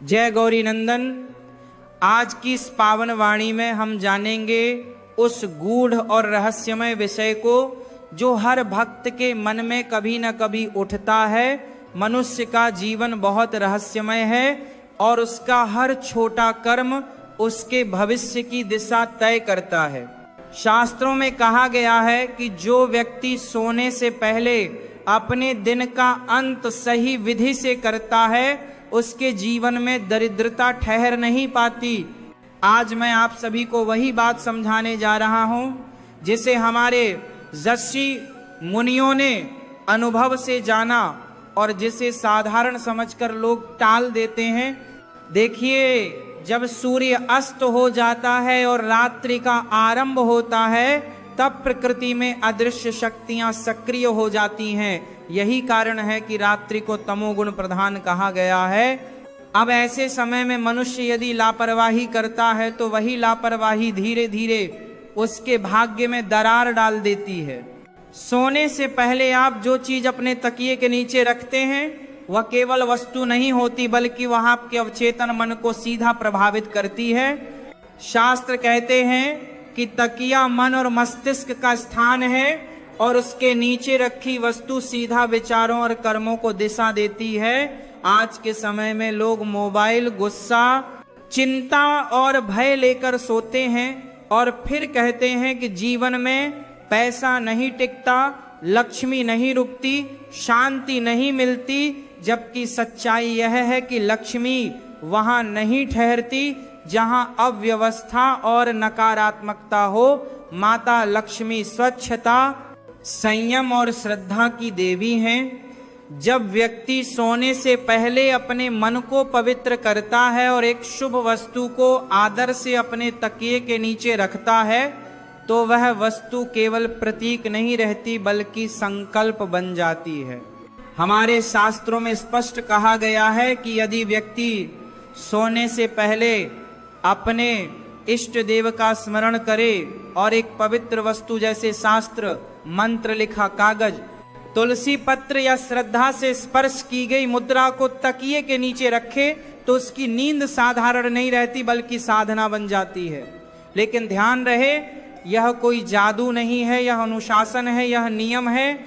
जय गौरी नंदन। आज की इस पावन वाणी में हम जानेंगे उस गूढ़ और रहस्यमय विषय को जो हर भक्त के मन में कभी न कभी उठता है। मनुष्य का जीवन बहुत रहस्यमय है और उसका हर छोटा कर्म उसके भविष्य की दिशा तय करता है। शास्त्रों में कहा गया है कि जो व्यक्ति सोने से पहले अपने दिन का अंत सही विधि से करता है उसके जीवन में दरिद्रता ठहर नहीं पाती। आज मैं आप सभी को वही बात समझाने जा रहा हूं जिसे हमारे ऋषि मुनियों ने अनुभव से जाना और जिसे साधारण समझकर लोग टाल देते हैं। देखिए, जब सूर्य अस्त हो जाता है और रात्रि का आरंभ होता है तब प्रकृति में अदृश्य शक्तियां सक्रिय हो जाती हैं। यही कारण है कि रात्रि को तमोगुण प्रधान कहा गया है। अब ऐसे समय में मनुष्य यदि लापरवाही करता है तो वही लापरवाही धीरे धीरे उसके भाग्य में दरार डाल देती है। सोने से पहले आप जो चीज अपने तकिए के नीचे रखते हैं वह केवल वस्तु नहीं होती बल्कि वह आपके अवचेतन मन को सीधा प्रभावित करती है। शास्त्र कहते हैं कि तकिया मन और मस्तिष्क का स्थान है और उसके नीचे रखी वस्तु सीधा विचारों और कर्मों को दिशा देती है। आज के समय में लोग मोबाइल, गुस्सा, चिंता और भय लेकर सोते हैं और फिर कहते हैं कि जीवन में पैसा नहीं टिकता, लक्ष्मी नहीं रुकती, शांति नहीं मिलती, जबकि सच्चाई यह है कि लक्ष्मी वहां नहीं ठहरती जहां अव्यवस्था और नकारात्मकता हो। माता लक्ष्मी स्वच्छता, संयम और श्रद्धा की देवी हैं। जब व्यक्ति सोने से पहले अपने मन को पवित्र करता है और एक शुभ वस्तु को आदर से अपने तकिए के नीचे रखता है तो वह वस्तु केवल प्रतीक नहीं रहती बल्कि संकल्प बन जाती है। हमारे शास्त्रों में स्पष्ट कहा गया है कि यदि व्यक्ति सोने से पहले अपने इष्ट देव का स्मरण करे और एक पवित्र वस्तु जैसे शास्त्र, मंत्र लिखा कागज, तुलसी पत्र या श्रद्धा से स्पर्श की गई मुद्रा को तकिए के नीचे रखे तो उसकी नींद साधारण नहीं रहती बल्कि साधना बन जाती है। लेकिन ध्यान रहे, यह कोई जादू नहीं है, यह अनुशासन है, यह नियम है।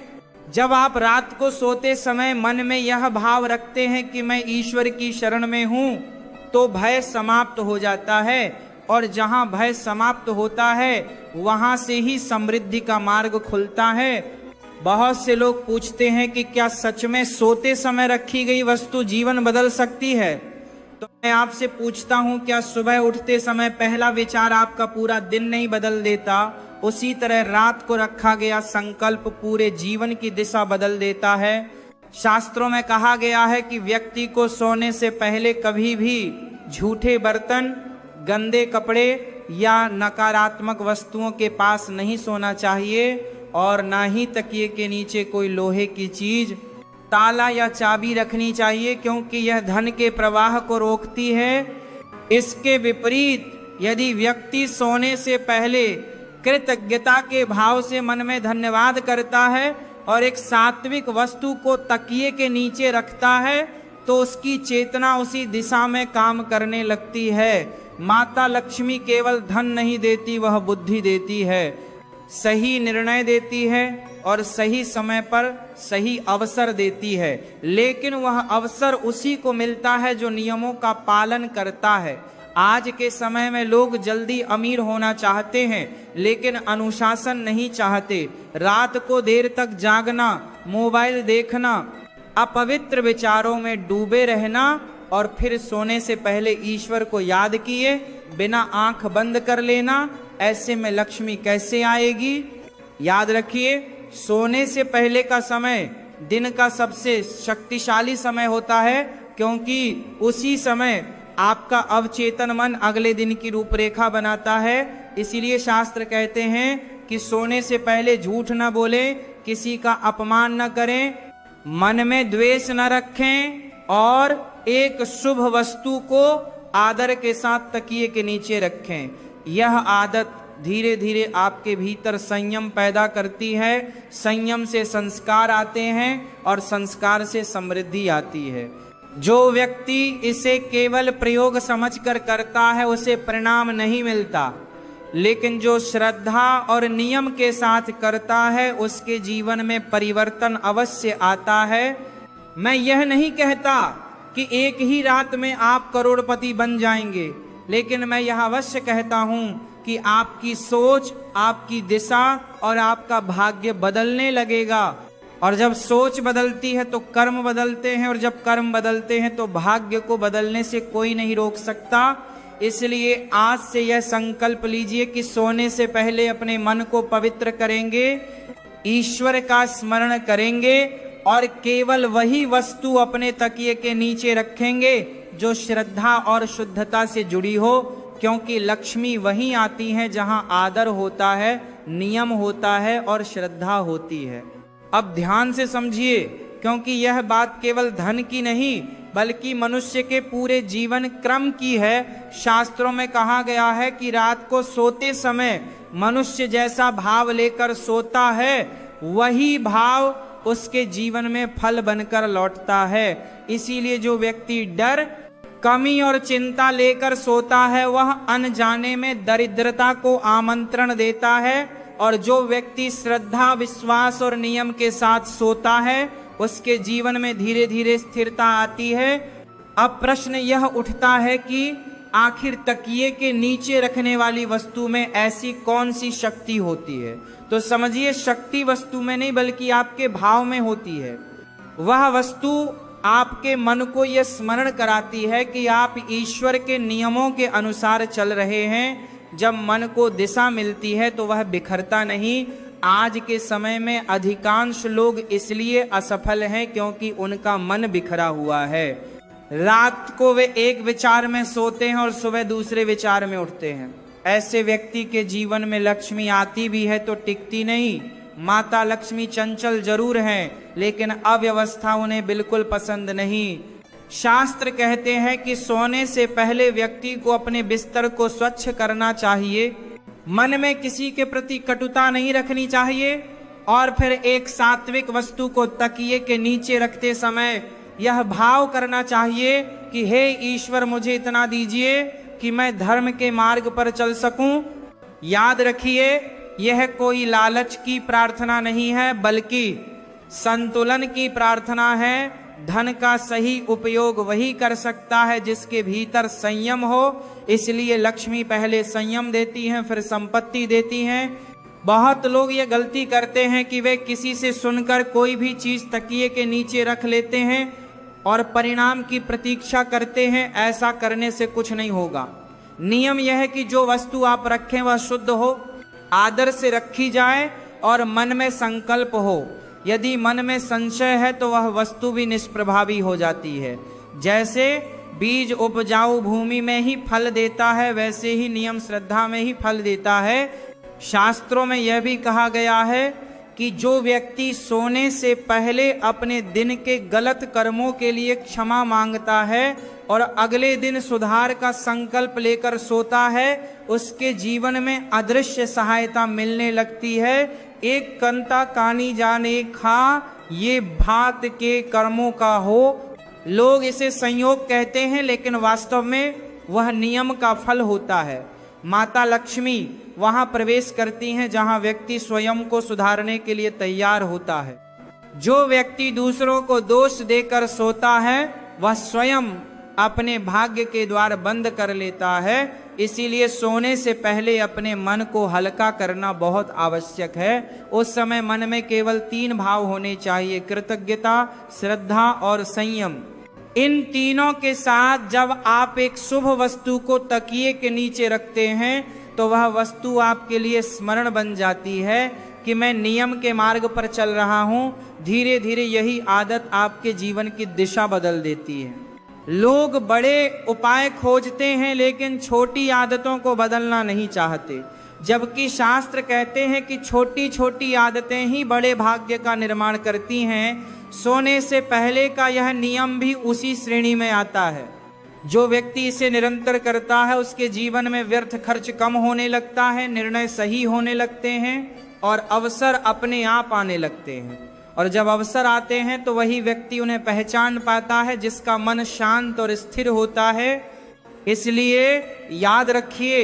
जब आप रात को सोते समय मन में यह भाव रखते हैं कि मैं ईश्वर की शरण में हूं तो भय समाप्त हो जाता है और जहां भय समाप्त होता है वहां से ही समृद्धि का मार्ग खुलता है। बहुत से लोग पूछते हैं कि क्या सच में सोते समय रखी गई वस्तु जीवन बदल सकती है? तो मैं आपसे पूछता हूं, क्या सुबह उठते समय पहला विचार आपका पूरा दिन नहीं बदल देता? उसी तरह रात को रखा गया संकल्प पूरे जीवन की दिशा बदल देता है। शास्त्रों में कहा गया है कि व्यक्ति को सोने से पहले कभी भी झूठे बर्तन, गंदे कपड़े या नकारात्मक वस्तुओं के पास नहीं सोना चाहिए और ना ही तकिए के नीचे कोई लोहे की चीज, ताला या चाबी रखनी चाहिए क्योंकि यह धन के प्रवाह को रोकती है। इसके विपरीत यदि व्यक्ति सोने से पहले कृतज्ञता के भाव से मन में धन्यवाद करता है और एक सात्विक वस्तु को तकिए के नीचे रखता है तो उसकी चेतना उसी दिशा में काम करने लगती है। माता लक्ष्मी केवल धन नहीं देती, वह बुद्धि देती है, सही निर्णय देती है और सही समय पर सही अवसर देती है। लेकिन वह अवसर उसी को मिलता है जो नियमों का पालन करता है। आज के समय में लोग जल्दी अमीर होना चाहते हैं लेकिन अनुशासन नहीं चाहते। रात को देर तक जागना, मोबाइल देखना, अपवित्र विचारों में डूबे रहना और फिर सोने से पहले ईश्वर को याद किए बिना आंख बंद कर लेना, ऐसे में लक्ष्मी कैसे आएगी? याद रखिए, सोने से पहले का समय दिन का सबसे शक्तिशाली समय होता है क्योंकि उसी समय आपका अवचेतन मन अगले दिन की रूपरेखा बनाता है। इसीलिए शास्त्र कहते हैं कि सोने से पहले झूठ न बोलें, किसी का अपमान न करें, मन में द्वेष न रखें और एक शुभ वस्तु को आदर के साथ तकिए के नीचे रखें। यह आदत धीरे धीरे आपके भीतर संयम पैदा करती है। संयम से संस्कार आते हैं और संस्कार से समृद्धि आती है। जो व्यक्ति इसे केवल प्रयोग समझकर करता है उसे परिणाम नहीं मिलता, लेकिन जो श्रद्धा और नियम के साथ करता है उसके जीवन में परिवर्तन अवश्य आता है। मैं यह नहीं कहता कि एक ही रात में आप करोड़पति बन जाएंगे, लेकिन मैं यह अवश्य कहता हूं कि आपकी सोच, आपकी दिशा और आपका भाग्य बदलने लगेगा। और जब सोच बदलती है तो कर्म बदलते हैं, और जब कर्म बदलते हैं तो भाग्य को बदलने से कोई नहीं रोक सकता। इसलिए आज से यह संकल्प लीजिए कि सोने से पहले अपने मन को पवित्र करेंगे, ईश्वर का स्मरण करेंगे और केवल वही वस्तु अपने तकिए के नीचे रखेंगे जो श्रद्धा और शुद्धता से जुड़ी हो, क्योंकि लक्ष्मी वहीं आती है जहां आदर होता है, नियम होता है और श्रद्धा होती है। अब ध्यान से समझिए, क्योंकि यह बात केवल धन की नहीं बल्कि मनुष्य के पूरे जीवन क्रम की है। शास्त्रों में कहा गया है कि रात को सोते समय मनुष्य जैसा भाव लेकर सोता है, वही भाव उसके जीवन में फल बनकर लौटता है। इसीलिए जो व्यक्ति डर, कमी और चिंता लेकर सोता है वह अनजाने में दरिद्रता को आमंत्रण देता है, और जो व्यक्ति श्रद्धा, विश्वास और नियम के साथ सोता है उसके जीवन में धीरे धीरे स्थिरता आती है। अब प्रश्न यह उठता है कि आखिर तकिए के नीचे रखने वाली वस्तु में ऐसी कौन सी शक्ति होती है? तो समझिए, शक्ति वस्तु में नहीं बल्कि आपके भाव में होती है। वह वस्तु आपके मन को यह स्मरण कराती है कि आप ईश्वर के नियमों के अनुसार चल रहे हैं। जब मन को दिशा मिलती है तो वह बिखरता नहीं। आज के समय में अधिकांश लोग इसलिए असफल हैं क्योंकि उनका मन बिखरा हुआ है। रात को वे एक विचार में सोते हैं और सुबह दूसरे विचार में उठते हैं। ऐसे व्यक्ति के जीवन में लक्ष्मी आती भी है तो टिकती नहीं। माता लक्ष्मी चंचल जरूर हैं, लेकिन अव्यवस्था उन्हें बिल्कुल पसंद नहीं। शास्त्र कहते हैं कि सोने से पहले व्यक्ति को अपने बिस्तर को स्वच्छ करना चाहिए, मन में किसी के प्रति कटुता नहीं रखनी चाहिए, और फिर एक सात्विक वस्तु को तकिए के नीचे रखते समय यह भाव करना चाहिए कि हे ईश्वर, मुझे इतना दीजिए कि मैं धर्म के मार्ग पर चल सकूं। याद रखिए, यह कोई लालच की प्रार्थना नहीं है बल्कि संतुलन की प्रार्थना है। धन का सही उपयोग वही कर सकता है जिसके भीतर संयम हो। इसलिए लक्ष्मी पहले संयम देती हैं, फिर संपत्ति देती हैं। बहुत लोग ये गलती करते हैं कि वे किसी से सुनकर कोई भी चीज तकिए के नीचे रख लेते हैं और परिणाम की प्रतीक्षा करते हैं। ऐसा करने से कुछ नहीं होगा। नियम यह है कि जो वस्तु आप रखें वह शुद्ध हो, आदर से रखी जाए और मन में संकल्प हो। यदि मन में संशय है तो वह वस्तु भी निष्प्रभावी हो जाती है। जैसे बीज उपजाऊ भूमि में ही फल देता है, वैसे ही नियम श्रद्धा में ही फल देता है। शास्त्रों में यह भी कहा गया है कि जो व्यक्ति सोने से पहले अपने दिन के गलत कर्मों के लिए क्षमा मांगता है और अगले दिन सुधार का संकल्प लेकर सोता है, उसके जीवन में अदृश्य सहायता मिलने लगती है। एक कंता कानी जाने खा, ये भात के कर्मों का हो। लोग इसे संयोग कहते हैं, लेकिन वास्तव में वह नियम का फल होता है। माता लक्ष्मी वहां प्रवेश करती हैं जहां व्यक्ति स्वयं को सुधारने के लिए तैयार होता है। जो व्यक्ति दूसरों को दोष देकर सोता है वह स्वयं अपने भाग्य के द्वार बंद कर लेता है। इसीलिए सोने से पहले अपने मन को हल्का करना बहुत आवश्यक है। उस समय मन में केवल 3 भाव होने चाहिए: कृतज्ञता, श्रद्धा और संयम। इन तीनों के साथ जब आप एक शुभ वस्तु को तकिए के नीचे रखते हैं तो वह वस्तु आपके लिए स्मरण बन जाती है कि मैं नियम के मार्ग पर चल रहा हूं। धीरे धीरे यही आदत आपके जीवन की दिशा बदल देती है। लोग बड़े उपाय खोजते हैं लेकिन छोटी आदतों को बदलना नहीं चाहते, जबकि शास्त्र कहते हैं कि छोटी छोटी आदतें ही बड़े भाग्य का निर्माण करती हैं। सोने से पहले का यह नियम भी उसी श्रेणी में आता है। जो व्यक्ति इसे निरंतर करता है उसके जीवन में व्यर्थ खर्च कम होने लगता है, निर्णय सही होने लगते हैं और अवसर अपने आप आने लगते हैं। और जब अवसर आते हैं तो वही व्यक्ति उन्हें पहचान पाता है जिसका मन शांत और स्थिर होता है। इसलिए याद रखिए,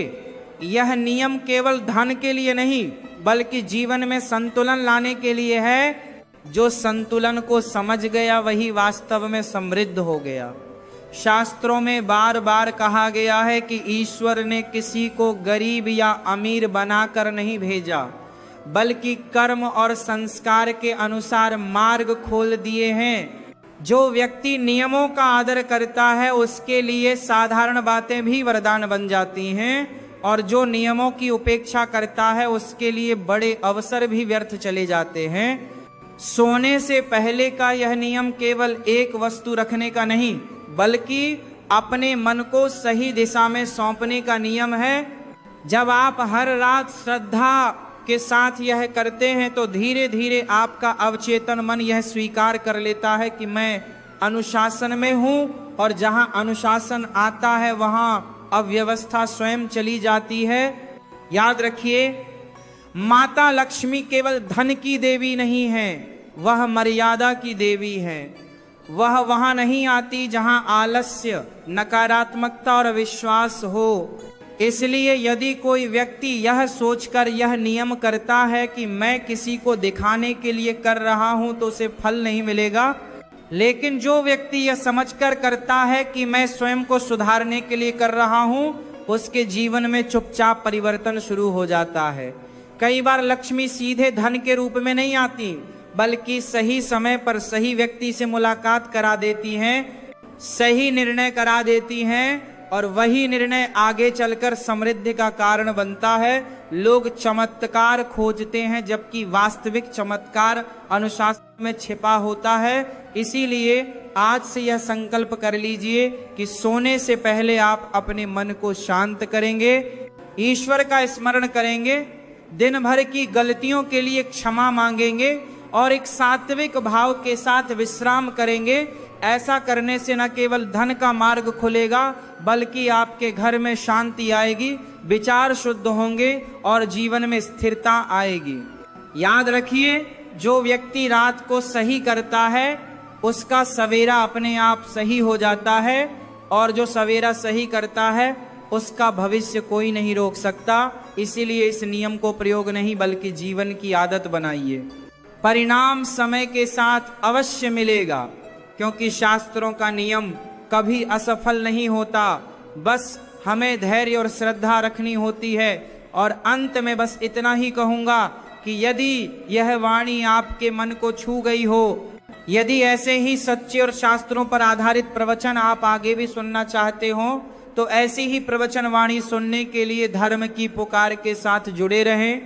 यह नियम केवल धन के लिए नहीं बल्कि जीवन में संतुलन लाने के लिए है। जो संतुलन को समझ गया वही वास्तव में समृद्ध हो गया। शास्त्रों में बार बार कहा गया है कि ईश्वर ने किसी को गरीब या अमीर बनाकर नहीं भेजा, बल्कि कर्म और संस्कार के अनुसार मार्ग खोल दिए हैं। जो व्यक्ति नियमों का आदर करता है उसके लिए साधारण बातें भी वरदान बन जाती हैं, और जो नियमों की उपेक्षा करता है उसके लिए बड़े अवसर भी व्यर्थ चले जाते हैं। सोने से पहले का यह नियम केवल एक वस्तु रखने का नहीं बल्कि अपने मन को सही दिशा में सौंपने का नियम है। जब आप हर रात श्रद्धा के साथ यह करते हैं तो धीरे धीरे आपका अवचेतन मन यह स्वीकार कर लेता है कि मैं अनुशासन में हूँ, और जहाँ अनुशासन आता है वहाँ अव्यवस्था स्वयं चली जाती है। याद रखिए, माता लक्ष्मी केवल धन की देवी नहीं है, वह मर्यादा की देवी है। वह वहां नहीं आती जहां आलस्य, नकारात्मकता और विश्वास हो। इसलिए यदि कोई व्यक्ति यह सोचकर यह नियम करता है कि मैं किसी को दिखाने के लिए कर रहा हूं तो उसे फल नहीं मिलेगा, लेकिन जो व्यक्ति यह समझकर करता है कि मैं स्वयं को सुधारने के लिए कर रहा हूं, उसके जीवन में चुपचाप परिवर्तन शुरू हो जाता है। कई बार लक्ष्मी सीधे धन के रूप में नहीं आती बल्कि सही समय पर सही व्यक्ति से मुलाकात करा देती हैं, सही निर्णय करा देती हैं, और वही निर्णय आगे चलकर समृद्धि का कारण बनता है। लोग चमत्कार खोजते हैं जबकि वास्तविक चमत्कार अनुशासन में छिपा होता है। इसीलिए आज से यह संकल्प कर लीजिए कि सोने से पहले आप अपने मन को शांत करेंगे, ईश्वर का स्मरण करेंगे, दिन भर की गलतियों के लिए क्षमा मांगेंगे और एक सात्विक भाव के साथ विश्राम करेंगे। ऐसा करने से न केवल धन का मार्ग खुलेगा बल्कि आपके घर में शांति आएगी, विचार शुद्ध होंगे और जीवन में स्थिरता आएगी। याद रखिए, जो व्यक्ति रात को सही करता है उसका सवेरा अपने आप सही हो जाता है, और जो सवेरा सही करता है उसका भविष्य कोई नहीं रोक सकता। इसीलिए इस नियम को प्रयोग नहीं बल्कि जीवन की आदत बनाइए। परिणाम समय के साथ अवश्य मिलेगा, क्योंकि शास्त्रों का नियम कभी असफल नहीं होता। बस हमें धैर्य और श्रद्धा रखनी होती है। और अंत में बस इतना ही कहूँगा कि यदि यह वाणी आपके मन को छू गई हो, यदि ऐसे ही सच्चे और शास्त्रों पर आधारित प्रवचन आप आगे भी सुनना चाहते हो, तो ऐसी ही प्रवचन वाणी सुनने के लिए धर्म की पुकार के साथ जुड़े रहें।